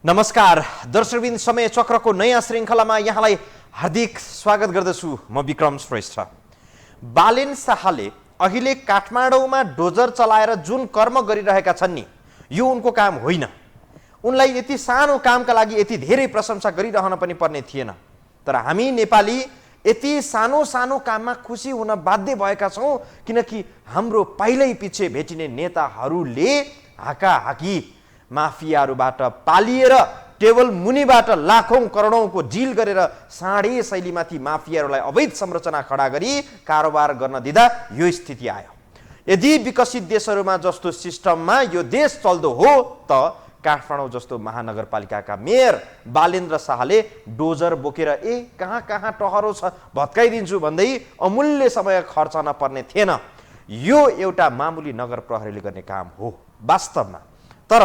नमस्कार दर्शकबिन समय चक्रको नयाँ श्रृङ्खलामा यहाँलाई हार्दिक स्वागत गर्दछु। म विक्रम श्रेष्ठ। बालेन शाहले अहिले काठमाडौँमा डोजर चलाएर जुन कर्म गरिरहेका छन् नि, यो उनको काम होइन। उनलाई यति सानो कामका लागि यति धेरै प्रशंसा गरिरहन पनि पर्ने थिएन। तर हामी नेपाली यति सानो सानो काममा खुसी हुन बाध्य भएका छौँ, किनकि हाम्रो पहिल्यै पछि भेटिने नेताहरूले हाकाहाकी माफियाहरूबाट पालिएर टेबल मुनिबाट लाखौं करोडौंको डिल गरेर साँढे शैलीमाथि माफियाहरूलाई अवैध संरचना खडा गरी कारोबार गर्न दिँदा यो स्थिति आयो। यदि विकसित देशहरूमा जस्तो सिस्टममा यो देश चल्दो हो त काठमाडौँ जस्तो महानगरपालिकाका मेयर बालेन्द्र शाहले डोजर बोकेर कहाँ कहाँ टहरो छ भत्काइदिन्छु भन्दै अमूल्य समय खर्च नपर्ने थिएन। यो एउटा मामुली नगर प्रहरीले गर्ने काम हो वास्तवमा। तर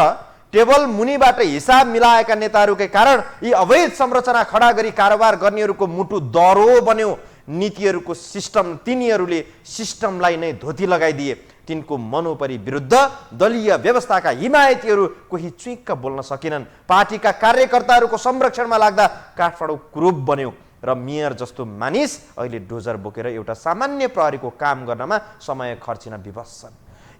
टेबल मुनिबाट हिसाब मिलाएका नेताहरूकै कारण यी अवैध संरचना खडा गरी कारोबार गर्नेहरूको मुटु दरो बन्यो। नीतिहरूको सिस्टम तिनीहरूले सिस्टमलाई नै धोती लगाइदिए। तिनको मनोपरि विरुद्ध दलीय व्यवस्थाका हिमायतीहरू कोही चुइक्क बोल्न सकेनन्। पार्टीका कार्यकर्ताहरूको संरक्षणमा लाग्दा काठमाडौँ कुरूप बन्यो र मेयर जस्तो मानिस अहिले डोजर बोकेर एउटा सामान्य प्रहरीको काम गर्नमा समय खर्चिन विवश छन्।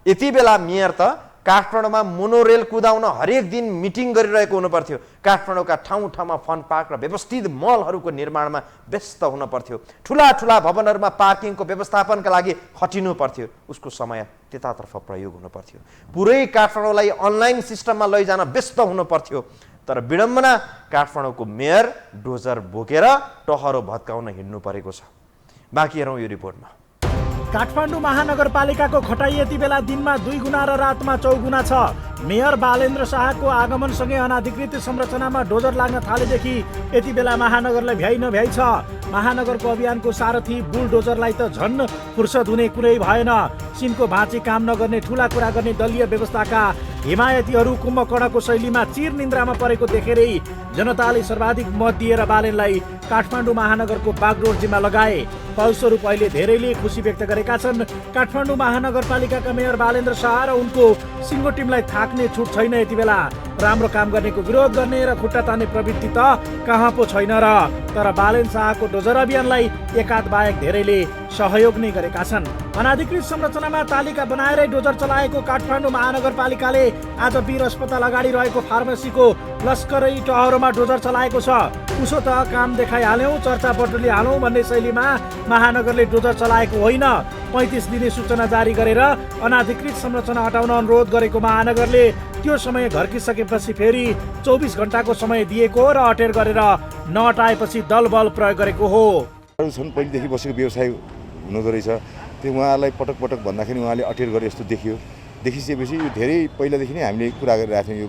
यति बेला मेयर त काठमाडौँमा मोनोरेल कुदाउन हरेक दिन मिटिङ गरिरहेको हुनुपर्थ्यो। काठमाडौँका ठाउँ ठाउँमा फन पार्क र व्यवस्थित मलहरूको निर्माणमा व्यस्त हुन पर्थ्यो। ठुला ठुला भवनहरूमा पार्किङको व्यवस्थापनका लागि खटिनु पर्थ्यो। उसको समय त्यतातर्फ प्रयोग हुनु पर्थ्यो। पुरै काठमाडौँलाई अनलाइन सिस्टममा लैजान व्यस्त हुनु पर्थ्यो। तर विडम्बना, काठमाडौँको मेयर डोजर बोकेर टहरो भत्काउन हिँड्नु परेको छ। बाँकी हेरौँ यो रिपोर्टमा। काठमाडौँ महानगरपालिकाको खटाई यति बेला दिनमा 2 गुणा र रातमा 4 गुणा छ। मेयर बालेन्द्र शाहको आगमनसँगै अनाधिकृत संरचनामा डोजर लाग्न थालेदेखि यति बेला महानगरलाई भ्याइ नभ्याइ छ। महानगरको अभियानको सारथी बुलडोजरलाई त झन्न फुर्सद हुने कुरै भएन। सिनको भाँची काम नगर्ने, ठुला कुरा गर्ने दलीय व्यवस्थाका हिमायतीहरू कुम्भकर्णको शैलीमा चिर निन्द्रामा परेको देखेरै जनताले सर्वाधिक मत दिएर बालेनलाई काठमाडौँ महानगरको बागडोर जिम्मा लगाए। फलस्वरूप अहिले धेरैले खुसी व्यक्त गरेका छन्। काठमाडौँ महानगरपालिकाका मेयर बालेन्द्र शाह र उनको सिङ्गो टिमलाई थाक्ने छुट छैन। यति बेला राम्रो काम गर्नेको विरोध गर्ने र खुट्टा तान्ने प्रवृत्ति त कहाँ पो छैन र। तर बालेन शाहको डोजर अभियानलाई एकाध बाहेक धेरैले सहयोग नै गरेका छन्। अनाधिकृत संरचनामा तालिका बनाएरै डोजर चलाएको काठमाडौँ महानगरपालिकाले आज वीर अस्पताल अगाडि रहेको फार्मेसीको लस्करै टहरोमा डोजर चलाएको छ। उसो त काम देखाइहाल्यौँ, चर्चा बटुलिहालौँ भन्ने शैलीमा महानगरले डोजर चलाएको होइन। 35 दिने सूचना जारी गरेर अनाधिकृत संरचना हटाउन अनुरोध गरेको महानगरले त्यो समय घर्किसकेपछि फेरि 24 घण्टाको समय दिएको र अटेर गरेर नहटाएपछि दल बल प्रयोग गरेको हो। पहिलेदेखि बसेको व्यवसाय हुँदो रहेछ, त्यो उहाँलाई पटक पटक भन्दाखेरि उहाँले अटेर गरे जस्तो देखियो। देखिसकेपछि यो धेरै पहिलादेखि नै हामीले कुरा गरिरहेको थियौँ। यो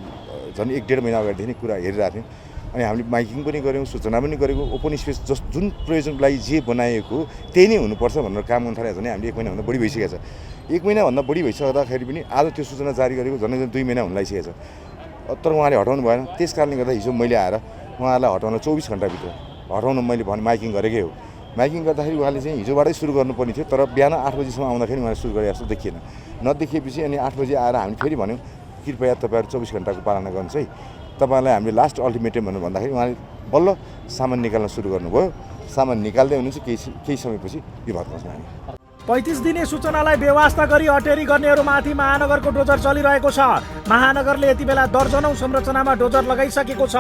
झन् 1-1.5 महिना अगाडिदेखि नै कुरा हेरिरहेको थियौँ। अनि हामीले माइकिङ पनि गऱ्यौँ, सूचना पनि गरेको। ओपन स्पेस जुन प्रयोजनको लागि जे बनाएको त्यही नै हुनुपर्छ भनेर काम गर्न थालेको झन् हामीले 1 महिनाभन्दा बढी भइसकेको छ। 1 महिनाभन्दा बढी भइसक्दाखेरि पनि आज त्यो सूचना जारी गरेको झन् 2 महिना हुन लागिसकेको छ। तर उहाँले हटाउनु भएन। त्यस कारणले गर्दा हिजो मैले आएर उहाँलाई हटाउन 24 घण्टाभित्र हटाउन मैले माइकिङ गरेकै हो। माइकिङ गर्दाखेरि उहाँले चाहिँ हिजोबाटै सुरु गर्नुपर्ने थियो, तर बिहान 8 बजीसम्म आउँदाखेरि उहाँले सुरु गरे जस्तो देखिएन। नदेखिएपछि अनि 8 बजी आएर हामी फेरि भन्यौँ कृपया तपाईँहरू 24 घण्टाको पालना गर्नुहोस् है, तपाईँलाई हामीले लास्ट अल्टिमेटम भनेर भन्दाखेरि उहाँले बल्ल सामान निकाल्न सुरु गर्नुभयो। सामान निकाल्दै हुनुहुन्छ, केही समयपछि यो भत्काउँछौँ हामी। 35 दिने सूचनालाई बेवास्ता गरी अटेरी गर्नेहरूमाथि महानगरको डोजर चलिरहेको छ। महानगरले यति बेला दर्जनौं संरचनामा डोजर लगाइसकेको छ।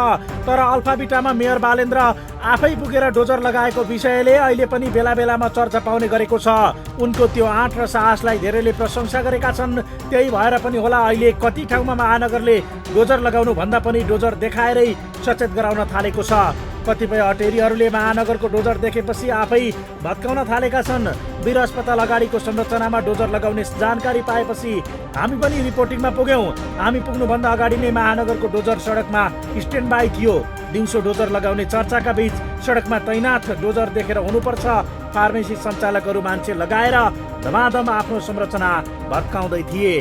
तर अल्फाबिटामा मेयर बालेन्द्र आफै पुगेर डोजर लगाएको विषयले अहिले पनि बेला बेलामा चर्चा पाउने गरेको छ। उनको त्यो आँट र साहसलाई धेरैले प्रशंसा गरेका छन्। त्यही भएर पनि होला अहिले कति ठाउँमा महानगरले डोजर लगाउनु भन्दा पनि डोजर देखाएरै सचेत गराउन थालेको छ। कतिपय अटेरीहरूले महानगरको डोजर देखेपछि आफै भत्काउन थालेका छन्। वीर अस्पताल अगाडिको संरचनामा डोजर लगाउने जानकारी पाएपछि हामी पनि रिपोर्टिङमा पुग्यौँ। हामी पुग्नुभन्दा अगाडि नै महानगरको डोजर सडकमा स्ट्यान्ड बाई थियो। दिउँसो डोजर लगाउने चर्चाका बीच सडकमा तैनात डोजर देखेर हुनुपर्छ। फार्मेसी सञ्चालकहरू मान्छे लगाएर धमाधम आफ्नो संरचना भत्काउँदै थिए।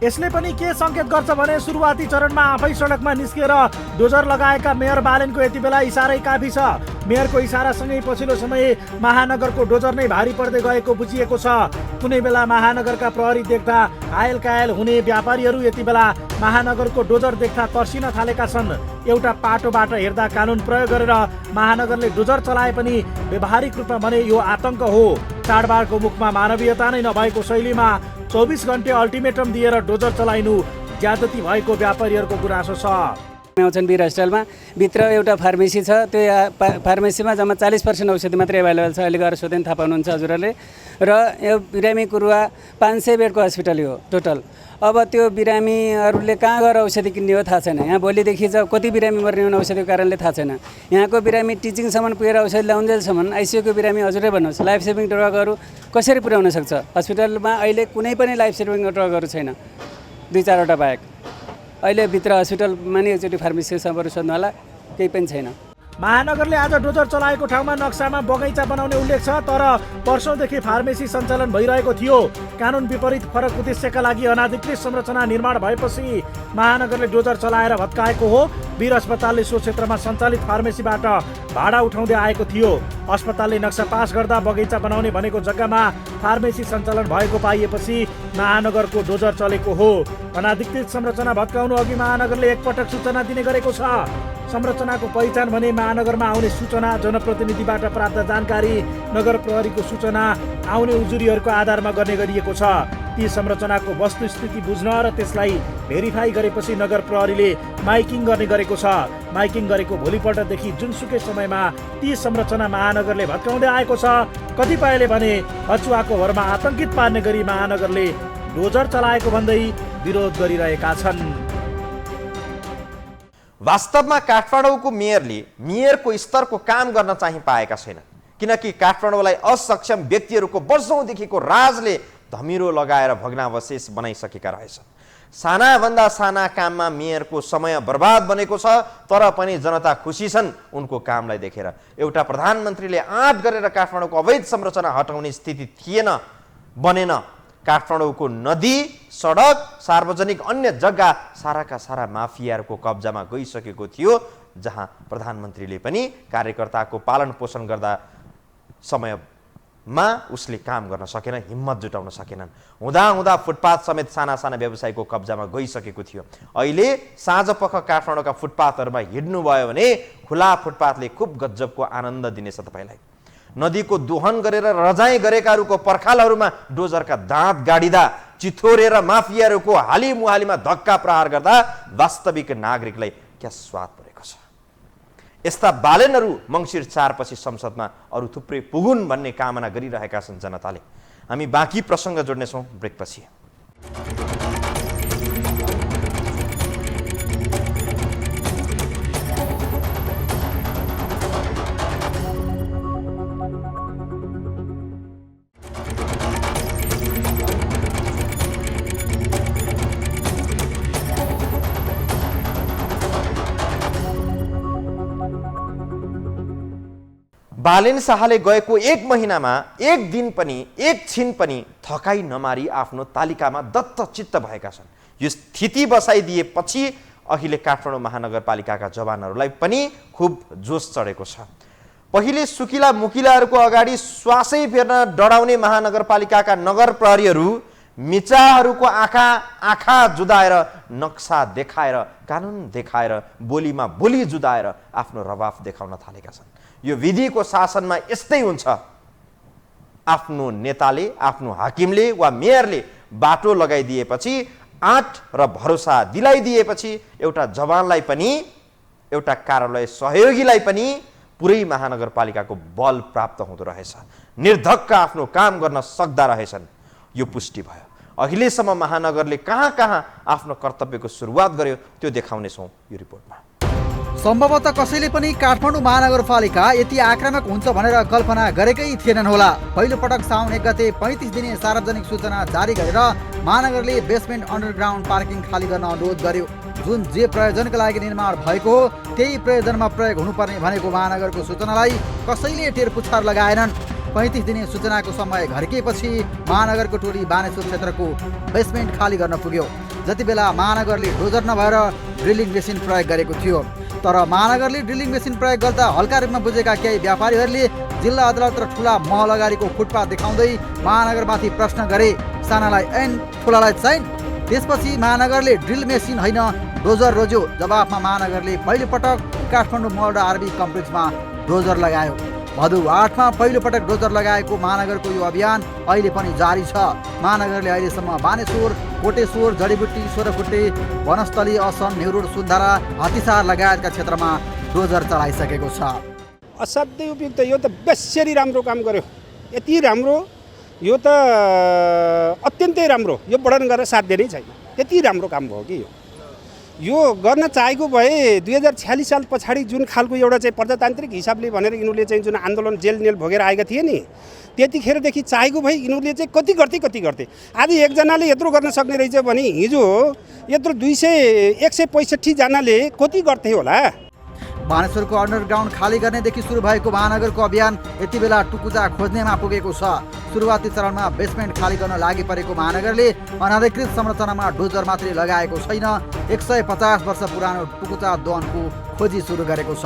यसले पनि के संकेत गर्छ भने सुरुवाती चरणमा आफै सडकमा निस्केर डोजर लगाएका मेयर बालेनको यति बेला इसारै काफी छ। मेयरको इसारासँगै पछिल्लो समय महानगरको डोजर नै भारी पर्दै गएको बुझिएको छ। कुनै बेला महानगरका प्रहरी देख्दा आयल हुने व्यापारीहरू यति बेला महानगरको डोजर देख्दा तर्सिन थालेका छन्। एउटा पाटोबाट हेर्दा कानुन प्रयोग गरेर महानगरले डोजर चलाए पनि व्यावहारिक रूपमा भने यो आतंक हो। चाडबाडको मुखमा मानवीयता नै नभएको शैलीमा 24 घण्टे अल्टिमेटम दिएर डोजर चलाइनु ज्यादती भएको व्यापारीहरूको गुनासो छ। आउँछन् वीर हस्पिटलमा भित्र एउटा फार्मेसी छ, त्यो फार्मेसीमा जम्मा 40% औषधि मात्रै एभाइलेबल छ। अहिले गएर सोध्यो थाहा पाउनुहुन्छ हजुरहरूले। र यो बिरामी कुरुवा 500 बेडको हस्पिटल हो टोटल। अब त्यो बिरामीहरूले कहाँ गएर औषधि किन्ने हो थाहा छैन। यहाँ भोलिदेखि कति बिरामी मर्ने हुन् औषधिको कारणले थाहा छैन। यहाँको बिरामी टिचिङसम्म पुगेर औषधि ल्याउन्जेलसम्म आइसियुको बिरामी हजुरै भन्नुहोस् लाइफ सेभिङ ड्रगहरू कसरी पुर्याउन सक्छ? हस्पिटलमा अहिले कुनै पनि लाइफ सेभिङ ड्रगहरू छैन, 2-4वटा बाहेक। अहिले भित्र हस्पिटलमा नि एकचोटि फार्मेसीसँग सोध्नु होला, केही पनि छैन। महानगरले आज डोजर चलाएको ठाउँमा नक्सामा बगैँचा बनाउने उल्लेख छ, तर वर्षौंदेखि फार्मेसी सञ्चालन भइरहेको थियो। कानुन विपरीत फरक उद्देश्यका लागि अनाधिकृत संरचना निर्माण भएपछि महानगरले डोजर चलाएर भत्काएको हो। वीर अस्पतालले सो क्षेत्रमा सञ्चालित फार्मेसीबाट भाडा उठाउँदै आएको थियो। अस्पतालले नक्सा पास गर्दा बगैँचा बनाउने भनेको जग्गामा फार्मेसी सञ्चालन भएको पाइएपछि महानगरको डोजर चलेको हो। अनाधिकृत संरचना भत्काउनु अघि महानगरले एकपटक सूचना दिने गरेको छ। संरचनाको पहिचान भने महानगरमा आउने सूचना, जनप्रतिनिधिबाट प्राप्त जानकारी, नगर प्रहरीको सूचना, आउने उजुरीहरूको आधारमा गर्ने गरिएको छ। ती संरचनाको वस्तुस्थिति बुझ्न र त्यसलाई भेरिफाई गरेपछि नगर प्रहरीले माइकिङ गर्ने गरेको छ। माइकिङ गरेको भोलिपल्टदेखि जुनसुकै समयमा ती संरचना महानगरले भत्काउँदै आएको छ। कतिपयले भने हचुवाको भरमा आतंकित पार्ने गरी महानगरले डोजर चलाएको भन्दै विरोध गरिरहेका छन्। वास्तवमा काठमाडौँको मेयरको स्तरको काम गर्न चाहिँ पाएका छैनन्, किनकि काठमाडौँलाई असक्षम व्यक्तिहरूको वर्षौंदेखिको राजले धमिरो लगाएर भग्नावशेष बनाइसकेका रहेछन्। सानाभन्दा साना काममा मेयरको समय बर्बाद बनेको छ, तर पनि जनता खुसी छन् उनको कामलाई देखेर। एउटा प्रधानमन्त्रीले आँट गरेर काठमाडौँको अवैध संरचना हटाउने स्थिति बनेन। काठमाडौँको नदी, सडक, सार्वजनिक अन्य जग्गा साराका सारा माफियाहरूको कब्जामा गइसकेको थियो, जहाँ प्रधानमन्त्रीले पनि कार्यकर्ताको पालन पोषण गर्दा समयमा उसले काम गर्न सकेन, हिम्मत जुटाउन सकेनन्। हुँदा फुटपाथ समेत साना साना व्यवसायीको कब्जामा गइसकेको थियो। अहिले साँझपख काठमाडौँका फुटपाथहरूमा हिँड्नुभयो भने खुला फुटपाथले खुब गजबको आनन्द दिनेछ तपाईँलाई। नदीको दोहन गरेर रजाई गरेकाहरूको पर्खालहरूमा डोजरका दाँत गाडिँदा, चिथोरेर माफियाहरूको हालीमुहालीमा धक्का प्रहार गर्दा वास्तविक नागरिकलाई क्या स्वाद परेको छ। यस्ता बालेनहरू मङ्सिर 4 पछि संसदमा अरू थुप्रै पुगुन् भन्ने कामना गरिरहेका छन् जनताले। हामी बाँकी प्रसङ्ग जोड्नेछौँ ब्रेकपछि। बालेन शाहले गएको 1 महिनामा एक दिन पनि, एक छिन पनि थकाइ नमारी आफ्नो तालिकामा दत्तचित्त भएका छन्। यो स्थिति बसाइदिएपछि अहिले काठमाडौँ महानगरपालिकाका जवानहरूलाई पनि खुब जोस चढेको छ। पहिले सुकिला मुकिलाहरूको अगाडि श्वासै फेर्न डराउने महानगरपालिकाका नगर प्रहरीहरू मिचाहरूको आँखा जुदाएर, नक्सा देखाएर, कानुन देखाएर, बोलीमा बोली जुदाएर आफ्नो रवाफ देखाउन थालेका छन्। यो विधिको शासनमा यस्तै हुन्छ। आफ्नो नेताले, आफ्नो हाकिमले वा मेयरले बाटो लगाइदिएपछि, आँट र भरोसा दिलाइदिएपछि एउटा जवानलाई पनि, एउटा कार्यालय सहयोगीलाई पनि पुरै महानगरपालिकाको बल प्राप्त हुँदो रहेछ। निर्धक्क आफ्नो काम गर्न सक्दा रहेछन्। यो पुष्टि भयो। अहिलेसम्म महानगरले कहाँ आफ्नो कर्तव्यको सुरुवात गर्यो त्यो देखाउनेछौँ यो रिपोर्टमा। सम्भवतः कसैले पनि काठमाडौँ महानगरपालिका यति आक्रामक हुन्छ भनेर कल्पना गरेकै थिएनन् होला। पहिलोपटक साउन 1 गते 35 दिने सार्वजनिक सूचना जारी गरेर महानगरले बेसमेन्ट अन्डरग्राउन्ड पार्किङ खाली गर्न अनुरोध गर्यो। जुन जे प्रयोजनका लागि निर्माण भएको हो त्यही प्रयोजनमा प्रयोग हुनुपर्ने भनेको महानगरको सूचनालाई कसैले टेरपुछार लगाएनन्। 35 दिने सूचनाको समय घर्किएपछि महानगरको टोली बानेश्वर क्षेत्रको बेसमेन्ट खाली गर्न पुग्यो। जति बेला महानगरले डोजर नभएर ड्रिलिङ मेसिन प्रयोग गरेको थियो। तर महानगरले ड्रिलिङ मेसिन प्रयोग गर्दा हल्का रूपमा बुझेका केही व्यापारीहरूले जिल्ला अदालत र ठुला महल अगाडिको फुटपाथ देखाउँदै महानगरमाथि प्रश्न गरे। सानालाई ऐन, ठुलालाई चाहिँ। त्यसपछि महानगरले ड्रिल मेसिन होइन डोजर रोज्यो। जवाफमा महानगरले पहिलोपटक काठमाडौँ मल र आरबी कम्प्लेक्समा डोजर लगायो। भदौ 8मा पहिलोपटक डोजर लगाएको महानगरको यो अभियान अहिले पनि जारी छ। महानगरले अहिलेसम्म बानेश्वर, कोटेश्वर, जडीबुट्टी, सोह्रखुट्टे, वनस्थली, असन, नेहुरोड, सुन्धारा, हतिसार लगायतका क्षेत्रमा डोजर चलाइसकेको छ। असाध्यै उपयुक्त, यो त बेसरी राम्रो काम गर्यो। यति राम्रो, यो त अत्यन्तै राम्रो। यो वर्णन गरेर साध्य नै छैन, त्यति राम्रो काम भयो कि यो गर्न चाहेको भए 2046 साल पछाडि जुन खालको एउटा चाहिँ प्रजातान्त्रिक हिसाबले भनेर यिनीहरूले चाहिँ जुन आन्दोलन जेल भोगेर आएका थिए नि, त्यतिखेरदेखि चाहेको भए यिनीहरूले चाहिँ कति गर्थे। आज एकजनाले यत्रो गर्न सक्ने रहेछ भने हिजो यत्रो 165 जनाले कति गर्थे होला। बानेश्वरको अन्डरग्राउन्ड खाली गर्नेदेखि सुरु भएको महानगरको अभियान यति बेला टुकुचा खोज्नेमा पुगेको छ। सुरुवाती चरणमा बेसमेन्ट खाली गर्न लागि परेको महानगरले अनाधिकृत संरचनामा डोजर मात्रै लगाएको छैन, 150 वर्ष पुरानो टुकुचा दोनको खोजी सुरु गरेको छ।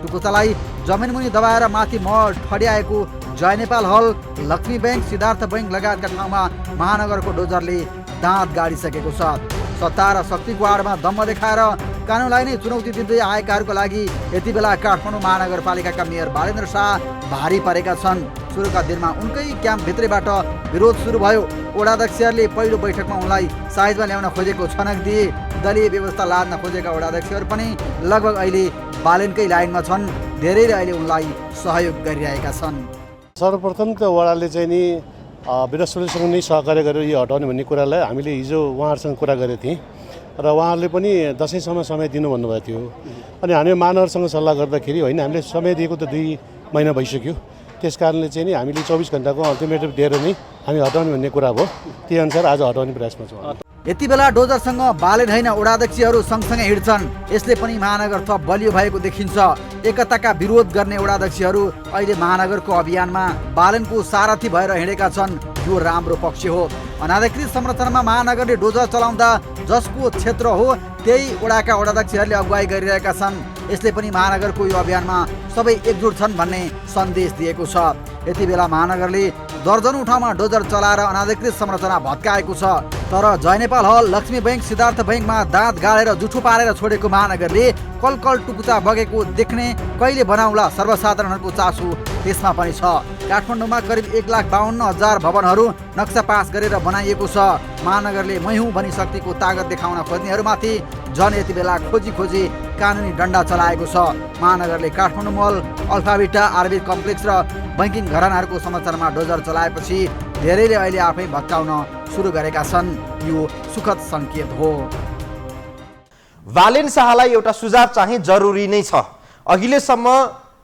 टुकुचालाई जमिनमुनि दबाएर माथि मल ठड्याएको जय नेपाल हल, लक्ष्मी बैंक, सिद्धार्थ बैंक लगायतका ठाउँमा महानगरको डोजरले दाँत गाडिसकेको छ। सत्ता र शक्तिको आडमा दम्म देखाएर कानुनलाई नै चुनौती दिँदै आएकाहरूको लागि यति बेला काठमाडौँ महानगरपालिकाका मेयर बालेन्द्र शाह भारी परेका छन्। सुरुका दिनमा उनकै क्याम्पभित्रैबाट विरोध सुरु भयो। वडाध्यक्षहरूले पहिलो बैठकमा उनलाई साइजमा ल्याउन खोजेको छनक दिए। दलीय व्यवस्था लाद्न खोजेका वडाध्यक्षहरू पनि लगभग अहिले बालेनकै लाइनमा छन्। धेरैले अहिले उनलाई सहयोग गरिरहेका छन्। सर्वप्रथम त वडाले चाहिँ नि विरससँग नै सहकार्य गरेर यो हटाउने भन्ने कुरालाई हामीले हिजो उहाँहरूसँग कुरा गरेको थियौँ र उहाँहरूले पनि दसैँसम्म समय दिनु भन्नुभएको थियो। अनि हामी महानगरसँग सल्लाह गर्दाखेरि होइन, हामीले समय दिएको त 2 महिना भइसक्यो। त्यस कारणले चाहिँ नि हामीले 24 घण्टाको अल्टिमेटम दिएर नै हामी हटाउने भन्ने कुरा भयो। त्यही अनुसार आज हटाउने प्रयासमा छौँ। यति बेला डोजरसँग बालेन होइन वडाध्यक्षहरू सँगसँगै हिँड्छन्। यसले पनि महानगर थप बलियो भएको देखिन्छ। एकताका विरोध गर्ने वडाध्यक्षहरू अहिले महानगरको अभियानमा बालेनको सारथी भएर हिँडेका छन्। यो राम्रो पक्ष हो। अनाधिकृत संरचनामा महानगरले डोजर चलाउँदा जसको क्षेत्र हो त्यही वडाका वडाध्यक्षहरूले अगुवाई गरिरहेका छन्। यसले पनि महानगरको यो अभियानमा सबै एकजुट छन् भन्ने सन्देश दिएको छ। यति बेला महानगरले दर्जनौं ठाउँमा डोजर चलाएर अनाधिकृत संरचना भत्काएको छ। तर जय नेपाल हल, लक्ष्मी बैंक, सिद्धार्थ बैंकमा दाँत गाडेर जुठो पारेर छोडेको महानगरले कलकल टुकुचा बगेको देख्ने कहिले बनाउला सर्वसाधारणहरूको चासो त्यसमा पनि छ। काठमाडौँमा करिब 1,52,000 भवनहरू नक्सा पास गरेर बनाइएको छ। महानगरले मै हुँ भनी शक्तिको तागत देखाउन खोज्नेहरूमाथि झन् यति बेला खोजी कानुनी डन्डा चलाएको छ। महानगरले काठमाडौँ मल, अल्फाभिटा, आरबी कम्प्लेक्स र बैंकिङ घरानाहरूको संरचनामा डोजर चलाएपछि धेरैले अहिले आफै भत्काउन सुरु गरेका छन्। यो सुखद सङ्केत हो। बालेन शाहलाई एउटा सुझाव चाहिँ जरुरी नै छ। अहिलेसम्म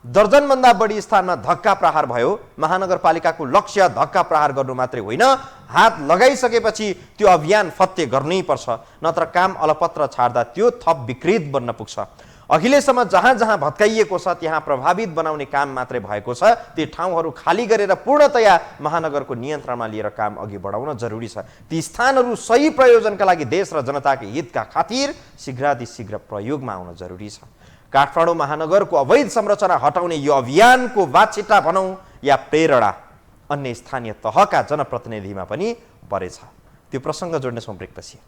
दर्जनभन्दा बढी स्थानमा धक्का प्रहार भयो। महानगरपालिकाको लक्ष्य धक्का प्रहार गर्नु मात्रै होइन, हात लगाइसकेपछि त्यो अभियान फत्ते गर्नै पर्छ, नत्र काम अलपत्र छाड्दा त्यो थप विकृत बन्न पुग्छ। अहिलेसम्म जहाँ जहाँ भत्काइएको छ त्यहाँ प्रभावित बनाउने काम मात्रै भएको छ। ती ठाउँहरू खाली गरेर पूर्णतया महानगरको नियन्त्रणमा लिएर काम अघि बढाउन जरुरी छ। ती स्थानहरू सही प्रयोजनका लागि देश र जनताको हितका खातिर शीघ्रातिशीघ्र प्रयोगमा आउन जरुरी छ। काठमाडौँ महानगरको अवैध संरचना हटाउने यो अभियानको बाछिटा भनौँ या प्रेरणा अन्य स्थानीय तहका जनप्रतिनिधिमा पनि परेछ। त्यो प्रसङ्ग जोड्नेछौँ ब्रेकपछि।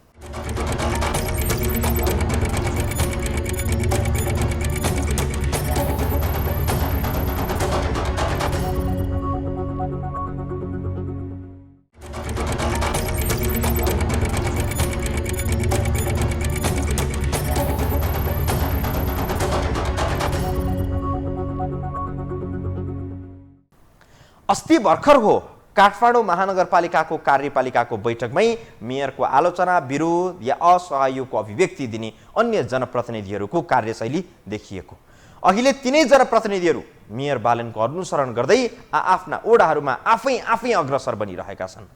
अस्ति भर्खर हो काठमाडौँ महानगरपालिकाको कार्यपालिकाको बैठकमै मेयरको आलोचना, विरोध या असहयोगको अभिव्यक्ति दिने अन्य जनप्रतिनिधिहरूको कार्यशैली देखिएको। अहिले तिनै जनप्रतिनिधिहरू मेयर बालेनको अनुसरण गर्दै आफ्ना ओडाहरूमा आफै अग्रसर बनिरहेका छन्।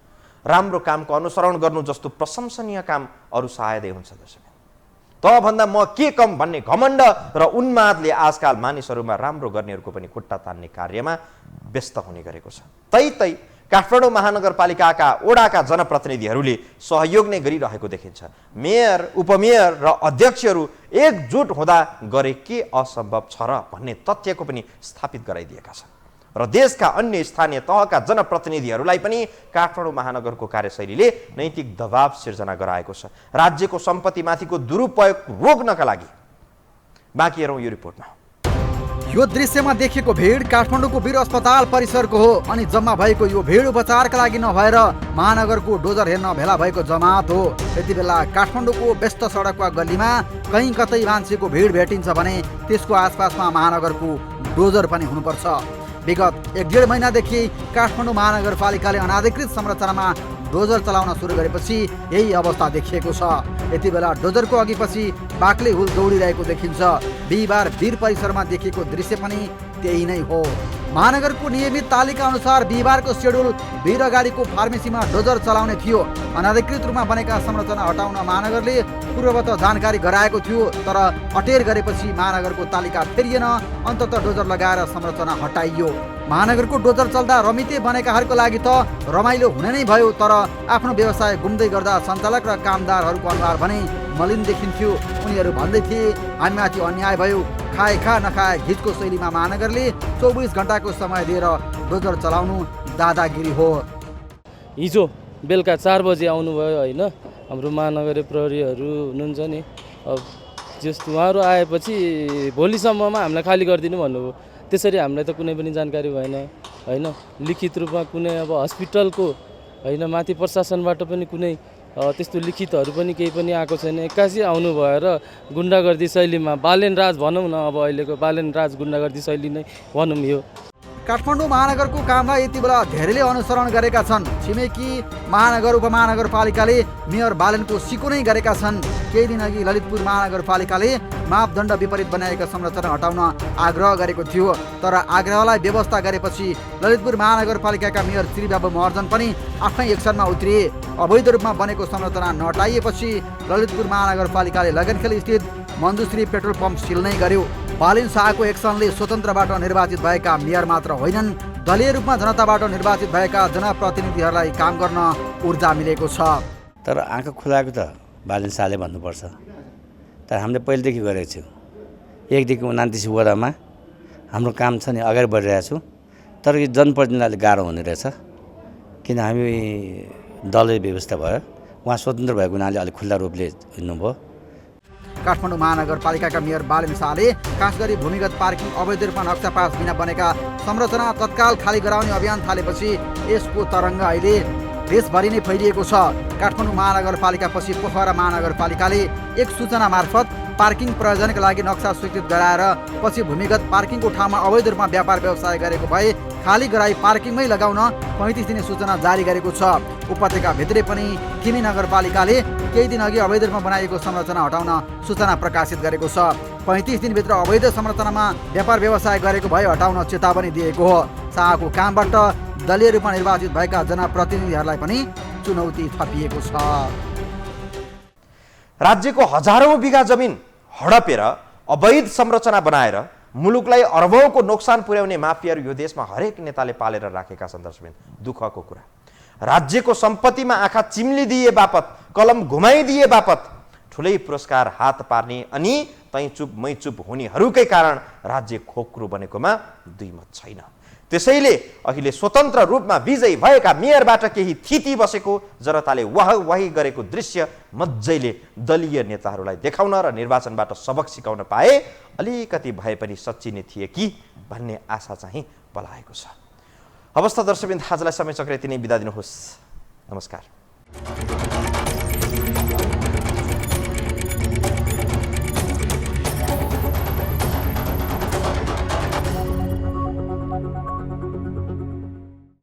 राम्रो कामको अनुसरण गर्नु जस्तो प्रशंसनीय काम अरू सायदै हुन्छ दर्शक। तभन्दा म के कम भन्ने घमण्ड र उन्मादले आजकाल मानिसहरूमा राम्रो गर्नेहरूको पनि खुट्टा तान्ने कार्यमा व्यस्त हुने गरेको छ। तै काठमाडौँ महानगरपालिकाका वडाका जनप्रतिनिधिहरूले सहयोग नै गरिरहेको देखिन्छ। मेयर, उपमेयर र अध्यक्षहरू एकजुट हुँदा गरे के असम्भव छ र भन्ने तथ्यको पनि स्थापित गराइदिएका छन् र देशका अन्य स्थानीय तहका जनप्रतिनिधिहरूलाई पनि काठमाडौँ महानगरको कार्यशैलीले नैतिक दबाव सिर्जना गराएको छ। राज्यको सम्पत्तिमाथिको दुरुपयोग रोक्नका लागि। बाँकी हेरौँ यो रिपोर्टमा। यो दृश्यमा देखिएको भिड काठमाडौँको वीर अस्पताल परिसरको हो अनि जम्मा भएको यो भिड उपचारका लागि नभएर महानगरको डोजर हेर्न भेला भएको जमात हो। यति बेला काठमाडौँको व्यस्त सडकका गल्लीमा कहीँ कतै मान्छेको भिड भेटिन्छ भने त्यसको आसपासमा महानगरको डोजर पनि हुनुपर्छ। विगत 1.5 महिनादेखि काठमाडौँ महानगरपालिकाले अनाधिकृत संरचनामा डोजर चलाउन सुरु गरेपछि यही अवस्था देखिएको छ। यति बेला डोजरको अघिपछि बाक्ले हुल दौडिरहेको देखिन्छ। बिहिबार वीर परिसरमा देखिएको दृश्य पनि त्यही नै हो। महानगरको नियमित तालिका अनुसार बिहिबारको शेड्युल वीर अगाडिको फार्मेसीमा डोजर चलाउने थियो। अनाधिकृत रूपमा बनेका संरचना हटाउन महानगरले पूर्ववत जानकारी गराएको थियो, तर अटेर गरेपछि महानगरको तालिका फेरिएन। अन्ततः डोजर लगाएर संरचना हटाइयो। महानगरको डोजर चल्दा रमिते बनेकाहरूको लागि त रमाइलो हुने नै भयो, तर आफ्नो व्यवसाय गुम्दै गर्दा सञ्चालक र कामदारहरूको अनुहार भने मलिन देखिन्थ्यो। उनीहरू भन्दै थिए, हामीमाथि अन्याय भयो। खाए खा नखाए घिचको शैलीमा महानगरले 24 घण्टाको समय दिएर डोजर चलाउनु दादागिरी हो। हिजो बेलुका 4 बजे आउनुभयो होइन, हाम्रो महानगरीय प्रहरीहरू हुनुहुन्छ नि, अब जस्तो उहाँहरू आएपछि भोलिसम्ममा हामीलाई खाली गरिदिनु भन्नुभयो। त्यसरी हामीलाई त कुनै पनि जानकारी भएन होइन। लिखित रूपमा कुनै अब हस्पिटलको होइन, माथि प्रशासनबाट पनि कुनै त्यस्तो लिखितहरू पनि केही पनि आएको छैन। एक्कासी आउनुभयो र गुन्डागर्दी शैलीमा बालेन राज भनौँ न, अब अहिलेको बालेन राज गुन्डागर्दी शैली नै भनौँ यो। काठमाडौँ महानगरको कामलाई यति बेला धेरैले अनुसरण गरेका छन्। छिमेकी महानगर उपमहानगरपालिकाले मेयर बालेनको सिको नै गरेका छन्। केही दिन अघि ललितपुर महानगरपालिकाले मापदण्ड विपरीत बनाएका संरचना हटाउन आग्रह गरेको थियो, तर आग्रहलाई व्यवस्था गरेपछि ललितपुर महानगरपालिकाका मेयर श्रीबाबु महर्जन पनि आफ्नै एक्सनमा उत्रिए। अवैध रूपमा बनेको संरचना नहटाइएपछि ललितपुर महानगरपालिकाले लगनखेल स्थित मन्जुश्री पेट्रोल पम्प सिल नै गर्यो। बालिन शाहको एक्सनले स्वतन्त्रबाट निर्वाचित भएका मेयर मात्र होइनन्, दलीय रूपमा जनताबाट निर्वाचित भएका जनप्रतिनिधिहरूलाई काम गर्न ऊर्जा मिलेको छ। तर आँखा खुलाएको त बालिन शाहले भन्नुपर्छ। तर हामीले पहिलेदेखि गरेको छौँ। 1 देखि 29 वडामा हाम्रो काम छ नि, अगाडि बढिरहेको छु। तर यो जनप्रतिनिधिलाई गाह्रो हुने रहेछ, किन हामी दलीय व्यवस्था भयो, उहाँ स्वतन्त्र भएको हुनाले अलिक खुल्ला रूपले हिँड्नुभयो। काठमाडौँ महानगरपालिकाका मेयर बालेन शाहले खास गरी भूमिगत पार्किङ अवैध रूपमा नक्सा पास बिना बनेका संरचना तत्काल खाली गराउने अभियान थालेपछि यसको तरङ्ग अहिले देशभरि नै फैलिएको छ। काठमाडौँ महानगरपालिकापछि पोखरा महानगरपालिकाले एक सूचना मार्फत पार्किङ प्रयोजनका लागि नक्सा स्वीकृत गराएर पछि भूमिगत पार्किङको ठाउँमा अवैध रूपमा व्यापार व्यवसाय गरेको भए खाली गराई पार्किङमै लगाउन 35 दिने सूचना जारी गरेको छ। उपत्यकाभित्रै पनि किमी नगरपालिकाले केही दिन अघि अवैध रूपमा बनाइएको संरचना हटाउन सूचना प्रकाशित गरेको छ। 35 दिनभित्र अवैध संरचनामा व्यापार व्यवसाय गरेको भए हटाउन चेतावनी दिएको हो। शाहको कामबाट दलीय रूपमा निर्वाचित भएका जनप्रतिनिधिहरूलाई पनि चुनौती थपिएको छ। राज्यको हजारौं बिघा जमिन हडपेर अवैध संरचना बनाएर मुलुकलाई अरबौंको नोक्सान पुर्याउने माफियाहरू यो देशमा हरेक नेताले पालेर राखेका छन्। दर्शकबिन, दुःखको कुरा, राज्यको सम्पत्तिमा आँखा चिम्लिदिए बापत, कलम घुमाइदिए बापत ठुलै पुरस्कार हात पार्ने अनि तै चुप मै चुप हुनेहरूकै कारण राज्य खोक्रो बनेकोमा दुई मत छैन। त्यसैले अहिले स्वतन्त्र रूपमा विजयी भएका मेयरबाट केही थिति बसेको जनताले वाह वाही गरेको दृश्य मज्जैले दलीय नेताहरूलाई देखाउन र निर्वाचनबाट सबक सिकाउन पाए अलिकति भए पनि सच्चिने थिए कि भन्ने आशा चाहिँ पलाएको छ। अवस्था दर्शकबिन, आजलाई समय चक्र यति नै, बिदा दिनुहोस्। नमस्कार।